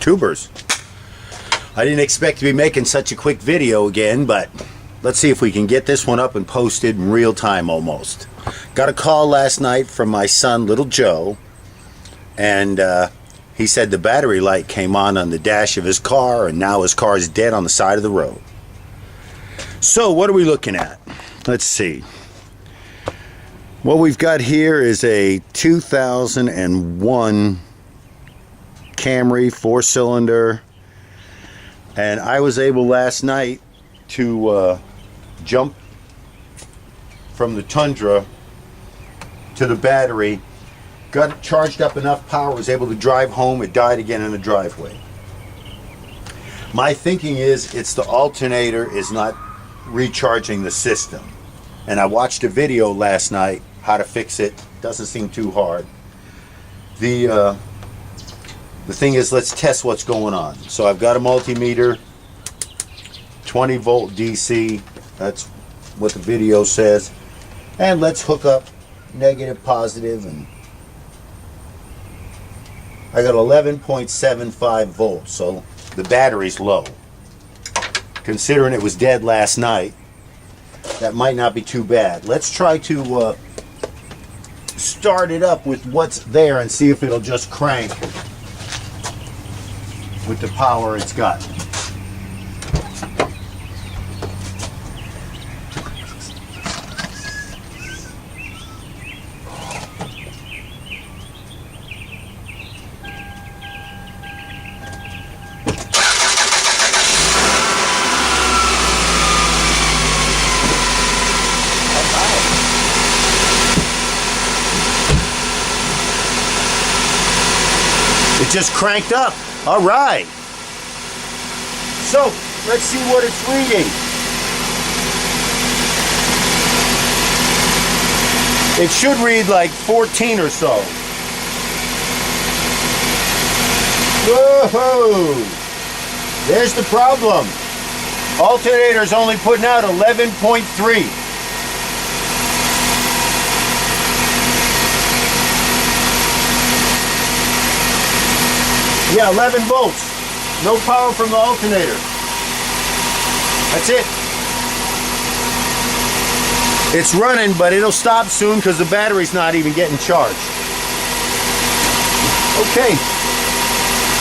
tubers. I didn't expect to be making such a quick video again, but let's see if we can get this one up and posted in real time almost. Got a call last night from my son, little Joe, and he said the battery light came on the dash of his car, and now his car is dead on the side of the road. So what are we looking at? Let's see. What we've got here is a 2001 Camry 4-cylinder, and I was able last night to jump from the Tundra to the battery, got it charged up enough power, was able to drive home. It died again in the driveway. My thinking is it's the alternator is not recharging the system, and I watched a video last night how to fix it. Doesn't seem too hard. The thing is, let's test what's going on. So I've got a multimeter, 20 volt DC, that's what the video says, and let's hook up negative, positive, and I got 11.75 volts, so the battery's low. Considering it was dead last night, that might not be too bad. Let's try to start it up with what's there and see if it'll just crank with the power it's got. It just cranked up. All right. So let's see what it's reading. It should read like 14 or so. Whoa! There's the problem. Alternator's only putting out 11.3. Yeah, 11 volts. No power from the alternator. That's it. It's running, but it'll stop soon because the battery's not even getting charged. Okay.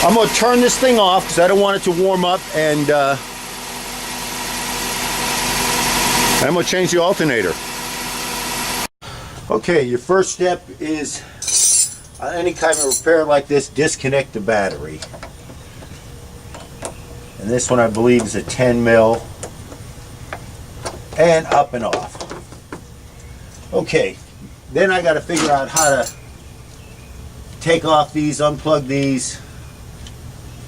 I'm going to turn this thing off because I don't want it to warm up, and I'm going to change the alternator. Okay, your first step is any kind of repair like this, disconnect the battery. And this one I believe is a 10 mil. And up and off. Okay, then I got to figure out how to take off these, unplug these,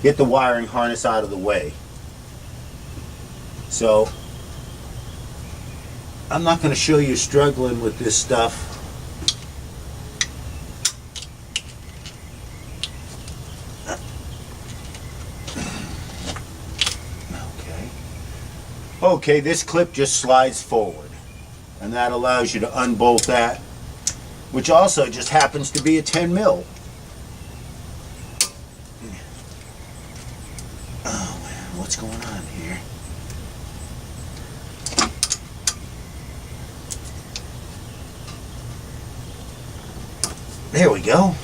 get the wiring harness out of the way. So I'm not going to show you struggling with this stuff. Okay, this clip just slides forward, and that allows you to unbolt that, which also just happens to be a 10 mil. Oh man, what's going on here? There we go.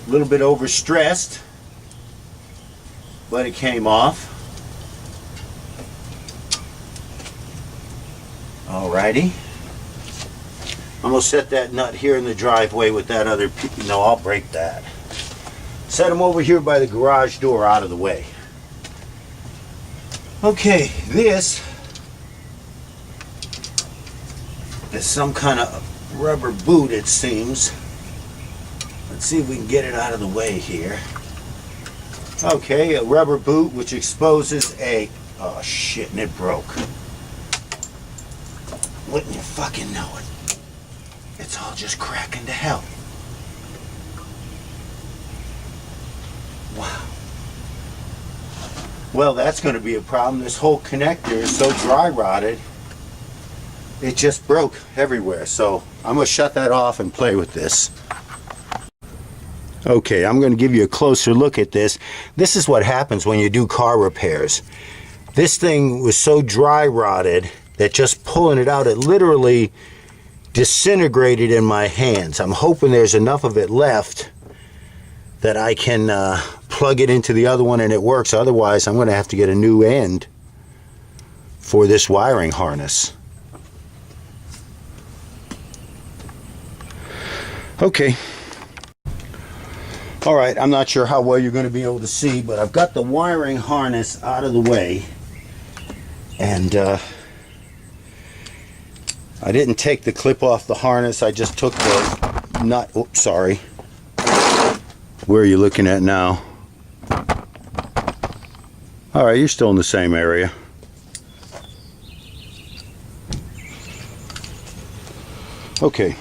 A little bit overstressed, but it came off. Alrighty. I'm going to set that nut here in the driveway with that other piece. No, I'll break that. Set them over here by the garage door out of the way. Okay, this is some kind of rubber boot, it seems. Let's see if we can get it out of the way here. Okay, a rubber boot which exposes a... Oh shit, and it broke. Wouldn't you fucking know it? It's all just cracking to hell. Wow. Well, that's going to be a problem. This whole connector is so dry rotted, it just broke everywhere. So I'm going to shut that off and play with this. Okay, I'm going to give you a closer look at this. This is what happens when you do car repairs. This thing was so dry rotted that just pulling it out, it literally disintegrated in my hands. I'm hoping there's enough of it left that I can plug it into the other one and it works. Otherwise, I'm going to have to get a new end for this wiring harness. Okay. Alright, I'm not sure how well you're going to be able to see, but I've got the wiring harness out of the way. And I didn't take the clip off the harness, I just took the nut. Oops, sorry. Where are you looking at now? Alright, you're still in the same area. Okay.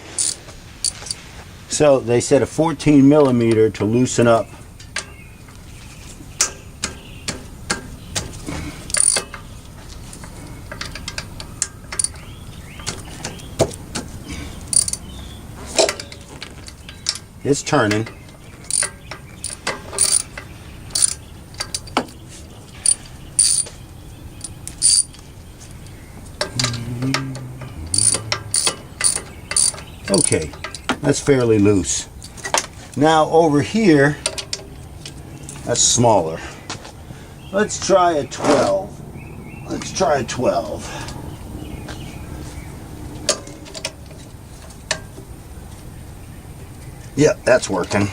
So they said a 14 millimeter to loosen up. It's turning. Okay, that's fairly loose. Now over here, that's smaller. Let's try a 12. Let's try a 12. Yep, that's working.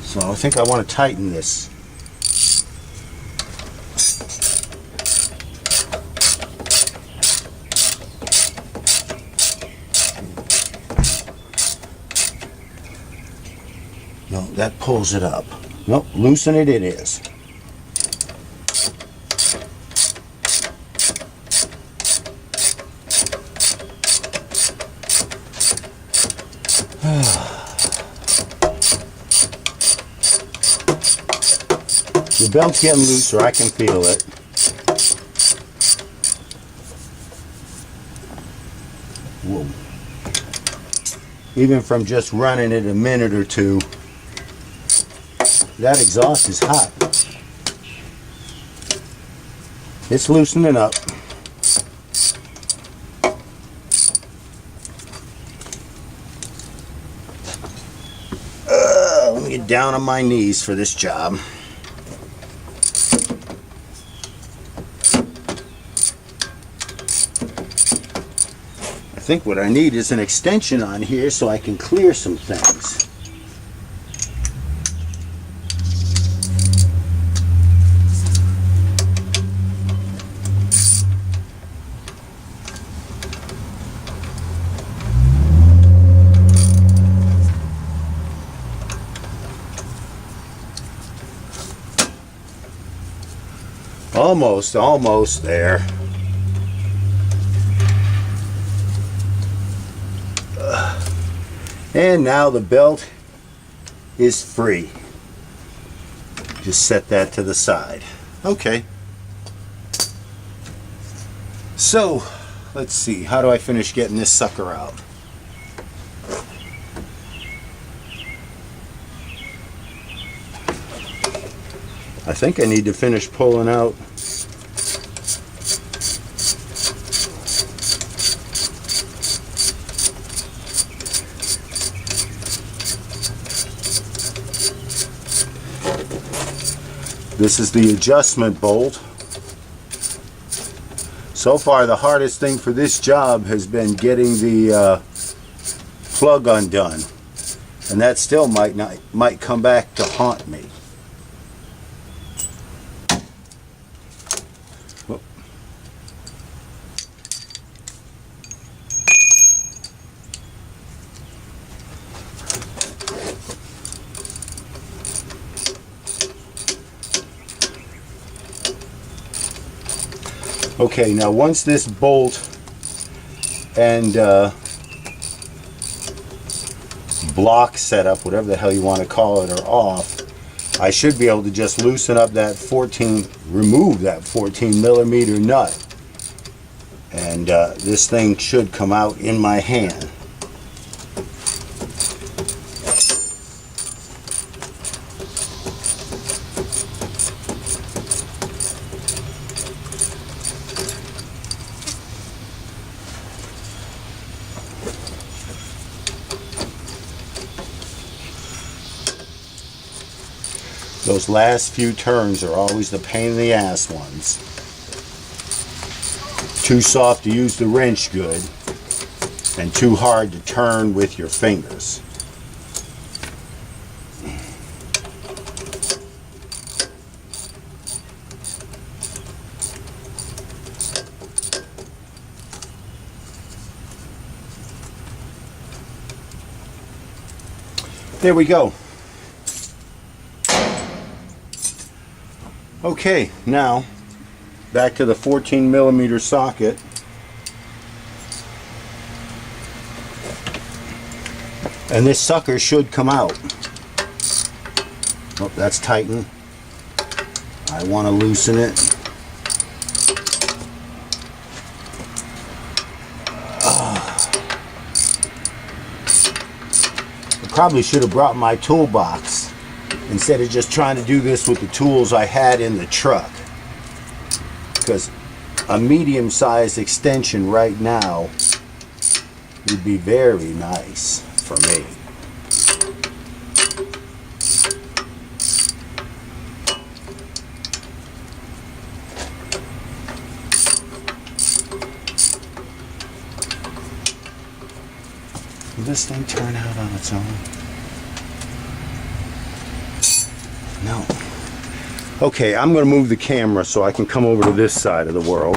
So I think I want to tighten this. No, that pulls it up. Nope, loosen it, it is. The belt's getting looser, I can feel it. Whoa. Even from just running it a minute or two, that exhaust is hot. It's loosening up. Let me get down on my knees for this job. I think what I need is an extension on here so I can clear some things. Almost there. And now the belt is free. Just set that to the side. Okay. So, let's see. How do I finish getting this sucker out? I think I need to finish pulling out this is the adjustment bolt. So far the hardest thing for this job has been getting the plug undone, and that still might come back to haunt me. Okay, now once this bolt and block setup, whatever the hell you want to call it, are off, I should be able to just loosen up that remove that 14 millimeter nut, and this thing should come out in my hand. Those last few turns are always the pain in the ass ones. Too soft to use the wrench good, and too hard to turn with your fingers. There we go. Okay, now back to the 14 millimeter socket. And this sucker should come out. Oh, that's tightened. I want to loosen it. I probably should have brought my toolbox instead of just trying to do this with the tools I had in the truck, because a medium-sized extension right now would be very nice for me. Will this thing turn out on its own? No. Okay, I'm going to move the camera so I can come over to this side of the world.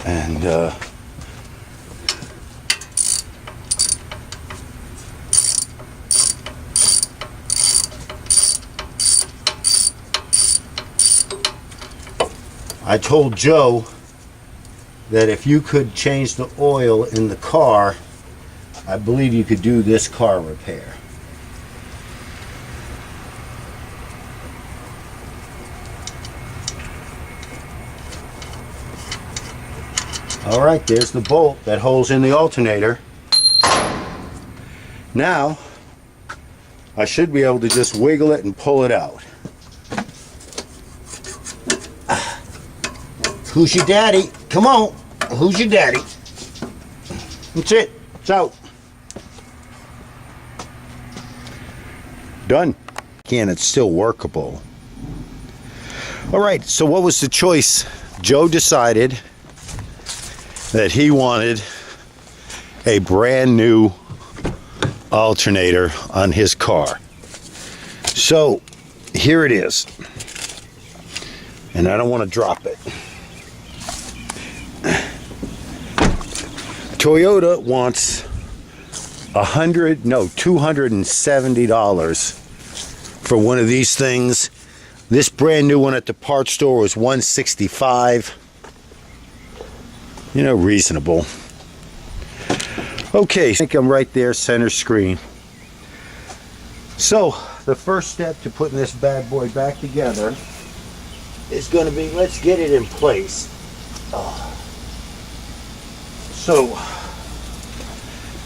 And I told Joe that if you could change the oil in the car, I believe you could do this car repair. All right, there's the bolt that holds in the alternator. Now, I should be able to just wiggle it and pull it out. Who's your daddy? Come on. Who's your daddy? That's it. It's out. Done. Again, it's still workable. All right, so what was the choice? Joe decided that he wanted a brand new alternator on his car. So here it is. And I don't want to drop it. Toyota wants $270 for one of these things. This brand new one at the parts store was $165. You know, reasonable. Okay, I think I'm right there, center screen. So the first step to putting this bad boy back together is going to be, let's get it in place. So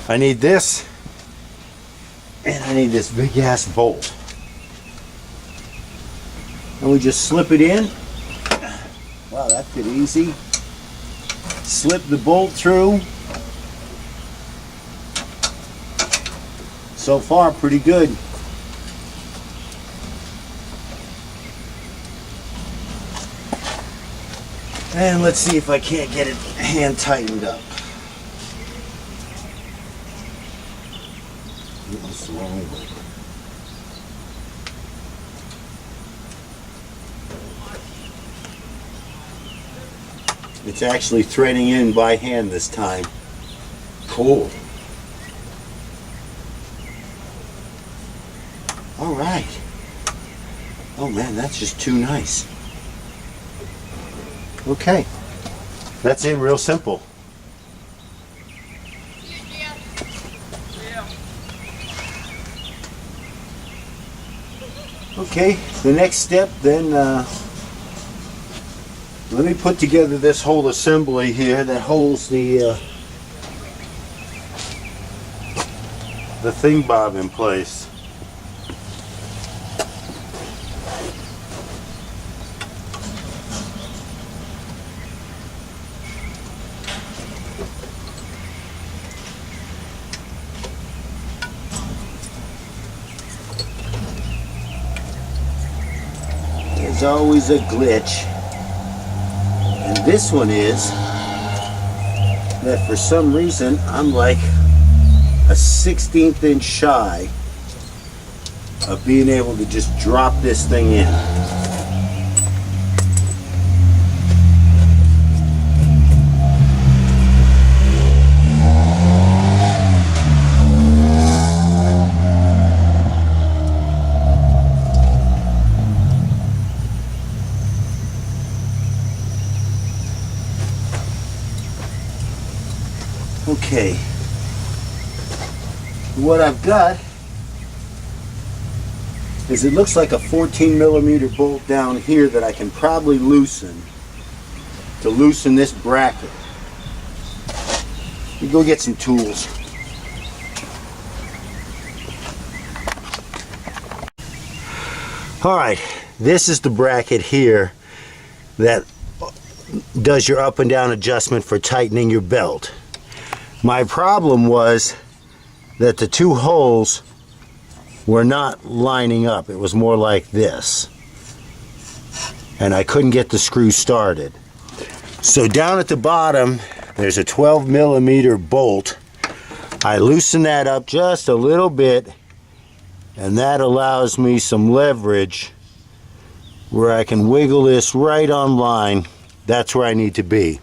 I need this, and I need this big ass bolt, and we just slip it in. Wow, that fit easy. Slip the bolt through. So far, pretty good. And let's see if I can't get it hand tightened up. It's the wrong way. It's actually threading in by hand this time. Cool. All right. Oh man, that's just too nice. Okay, that's it, real simple. Okay, the next step then, let me put together this whole assembly here that holds the thing bob in place. There's always a glitch, and this one is that for some reason I'm like a 1/16 inch shy of being able to just drop this thing in. Okay, what I've got is, it looks like a 14mm bolt down here that I can probably loosen to loosen this bracket. You go get some tools. All right, this is the bracket here that does your up and down adjustment for tightening your belt. My problem was that the two holes were not lining up. It was more like this. And I couldn't get the screw started. So down at the bottom, there's a 12mm bolt. I loosen that up just a little bit, and that allows me some leverage where I can wiggle this right on line. That's where I need to be.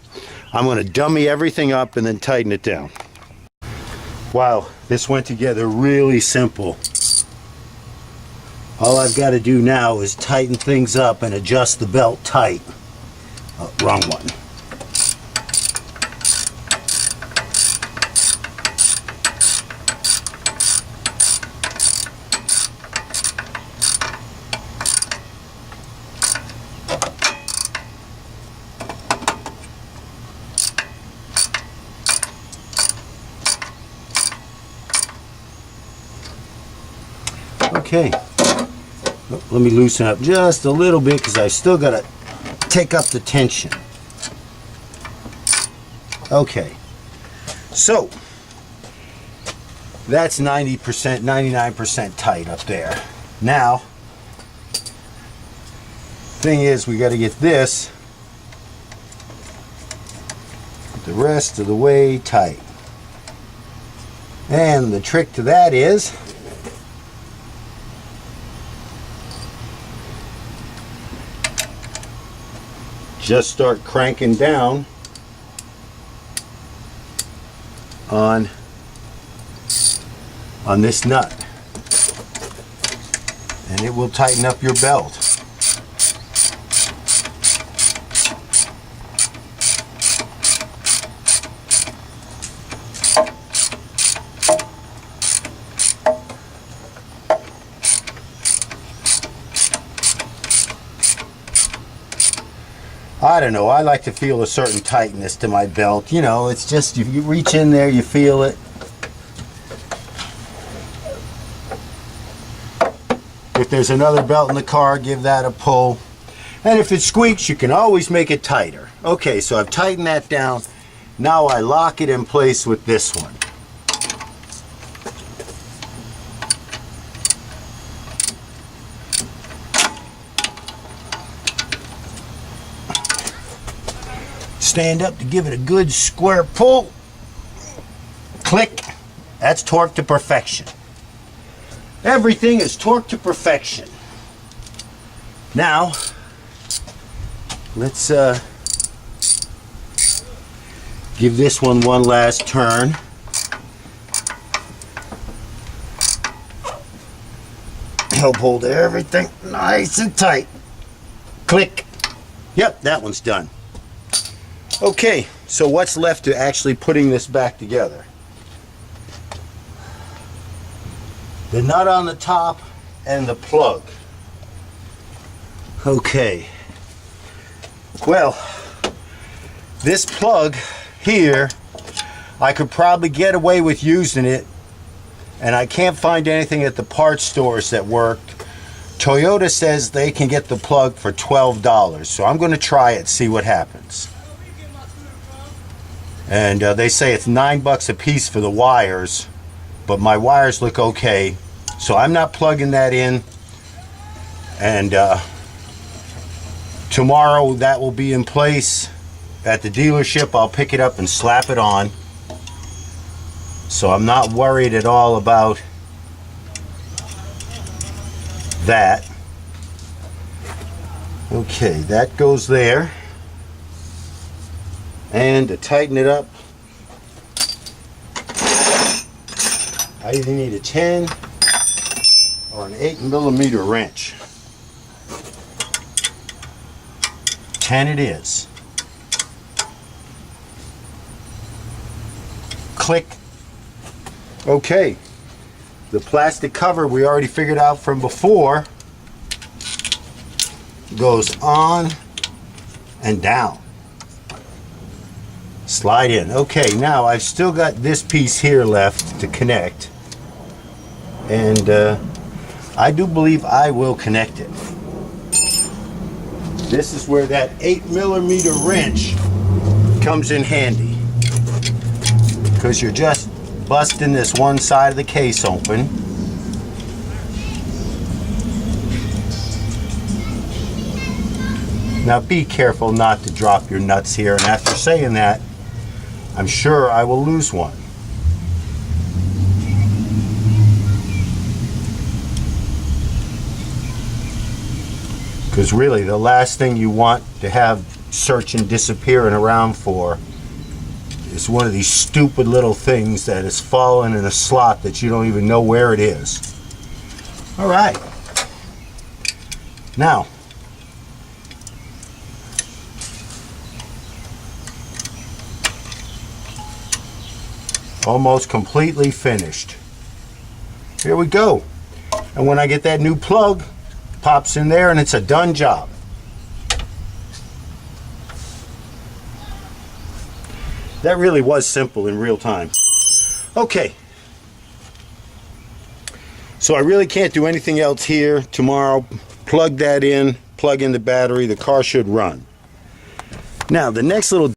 I'm going to dummy everything up and then tighten it down. Wow, this went together really simple. All I've got to do now is tighten things up and adjust the belt tight. Oh, wrong one. Okay, let me loosen up just a little bit because I still got to take up the tension. Okay, so that's 90%, 99% tight up there. Now, thing is, we got to get this the rest of the way tight. And the trick to that is just start cranking down on this nut, and it will tighten up your belt. I don't know, I like to feel a certain tightness to my belt. You know, it's just, if you reach in there, you feel it. If there's another belt in the car, give that a pull. And if it squeaks, you can always make it tighter. Okay, so I've tightened that down. Now I lock it in place with this one. Stand up to give it a good square pull. Click. That's torque to perfection. Everything is torque to perfection. Now, let's give this one last turn. help hold everything nice and tight. Click. Yep, that one's done. Okay, so what's left to actually putting this back together? The nut on the top and the plug. Okay. Well, this plug here, I could probably get away with using it, and I can't find anything at the parts stores that work. Toyota says they can get the plug for $12, so I'm going to try it, see what happens. And they say it's $9 a piece for the wires, but my wires look okay, so I'm not plugging that in. And tomorrow that will be in place at the dealership. I'll pick it up and slap it on, so I'm not worried at all about that. Okay, that goes there. And to tighten it up, I either need a 10 or an 8mm wrench. 10 it is. Click. Okay, the plastic cover we already figured out from before goes on and down. Slide in. Okay, now I've still got this piece here left to connect, and I do believe I will connect it. This is where that 8mm wrench comes in handy, because you're just busting this one side of the case open. Now be careful not to drop your nuts here, and after saying that, I'm sure I will lose one. Because really the last thing you want to have searching, disappearing around for is one of these stupid little things that is fallen in a slot that you don't even know where it is. All right. Now, almost completely finished. Here we go. And when I get that new plug, pops in there and it's a done job. That really was simple in real time. Okay. So I really can't do anything else here. Tomorrow, plug that in, plug in the battery, the car should run. Now the next little